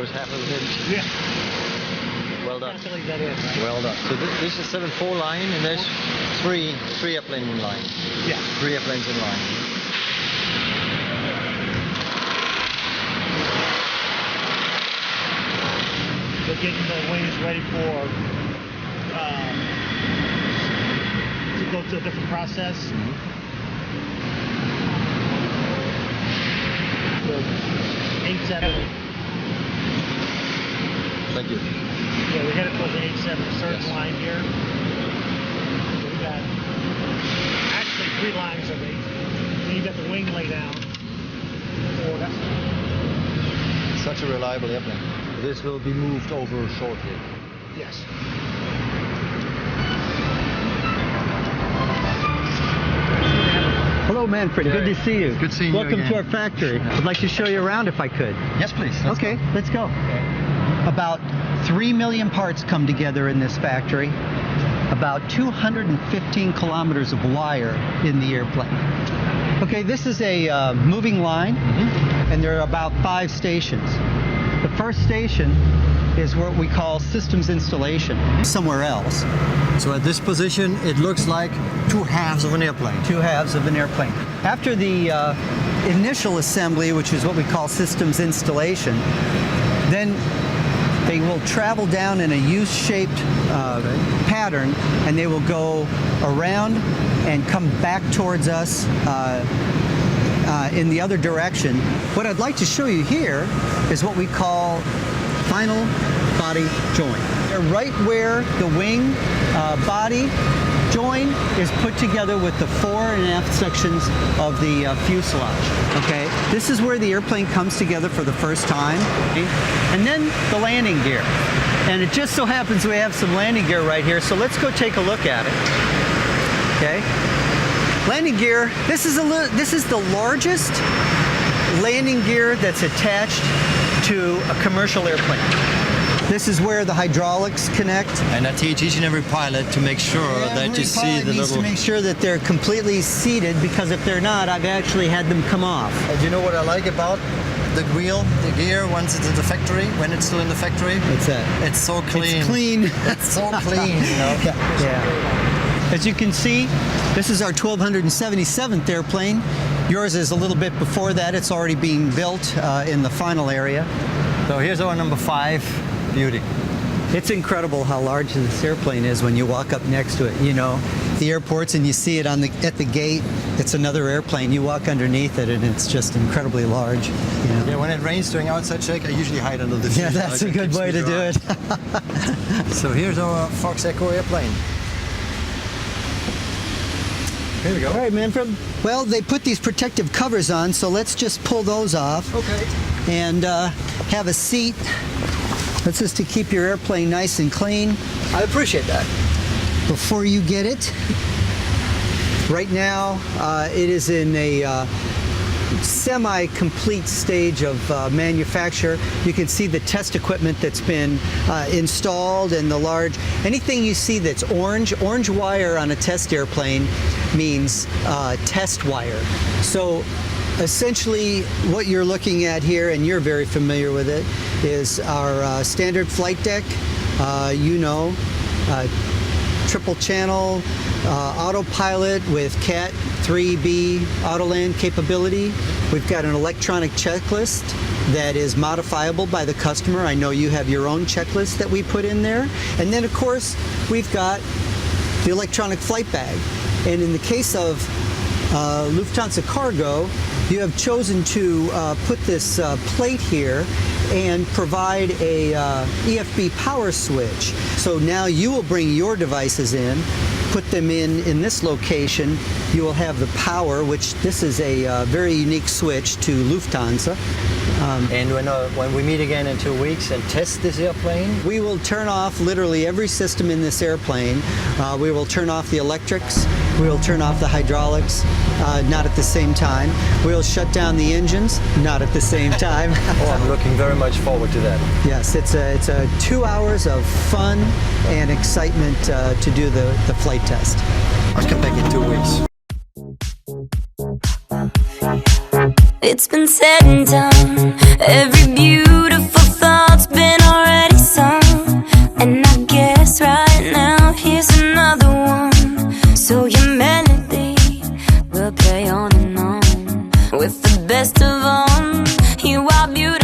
was half of it. Yeah. Well done. Can't leave that in, right? Well done. So this is 7-4 line, and there's three airplane in line. Yeah. 3 airplanes in line. They're getting the wings ready for to go to a different process. The 8-7. Thank you. Yeah, we headed towards the 8-7 surge line here. So we got actually 3 lines of 8. Then you got the wing lay down. So that's Such a reliable airplane. This will be moved over shortly. yes. Hello, Manfred. Good to see you. Good seeing you Welcome again. to our factory. I'd like to show you around if I could. Yes, please. Okay, let's go. About 3 million parts come together in this factory. About 215 kilometers of wire in the airplane. Okay, this is a moving line, and there are about 5 stations. The first station is what we call systems installation, somewhere else. So at this position, it looks like 2 halves of an airplane. 2 halves of an airplane. After the initial assembly, which is what we call systems installation, then they will travel down in a U-shaped pattern, and they will go around and come back towards us in the other direction. What I'd like to show you here is what we call final body join. They're right where the wing body join is put together with the fore and aft sections of the fuselage. Okay, this is where the airplane comes together for the first time, and then the landing gear. And it just so happens we have some landing gear right here, so let's go take a look at it. Okay, landing gear. This is the largest landing gear that's attached to a commercial airplane. This is where the hydraulics connect. And I teach each and every pilot to make sure that you see the little... to make sure that they're completely seated, because if they're not, I've actually had them come off. Do you know what I like about the wheel, the gear, once it's in the factory, when it's still in the factory? What's that? It's so clean. It's clean. It's so clean, you know? Yeah. As you can see, this is our 1277th airplane. Yours is a little bit before that. It's already being built in the final area. So here's our number 5. Beauty. It's incredible how large this airplane is when you walk up next to it. You know, the airports, and you see it at the gate. It's another airplane. You walk underneath it, and it's just incredibly large. You know? Yeah, when it rains during outside check, I usually hide under the Yeah, fuselage. that's a good way to do it. So here's our Fox Echo airplane. Here we go. All right, Manfred. Well, they put these protective covers on, so let's just pull those off. Okay. And have a seat. That's just to keep your airplane nice and clean. I appreciate that. Before you get it, right now it is in a semi-complete stage of manufacture. You can see the test equipment that's been installed, and the large, anything you see that's orange wire on a test airplane means test wire. So essentially what you're looking at here, and you're very familiar with it, is our standard flight deck. Triple channel autopilot with Cat 3B Autoland capability. We've got an electronic checklist that is modifiable by the customer. I know you have your own checklist that we put in there. And then of course we've got the electronic flight bag. And in the case of Lufthansa Cargo, you have chosen to put this plate here and provide a EFB power switch. So now you will bring your devices in, put them in this location. You will have the power, which this is a very unique switch to Lufthansa. And when we meet again in 2 weeks and test this airplane, we will turn off literally every system in this airplane. We will turn off the electrics. We will turn off the hydraulics, not at the same time. We'll shut down the engines, not at the same time. oh, I'm looking very much forward to that. Yes, it's a 2 hours of fun and excitement to do the flight test. I'll come back in 2 weeks. It's been said and done. Every beautiful thought's play on and on with the best of them. You are beautiful.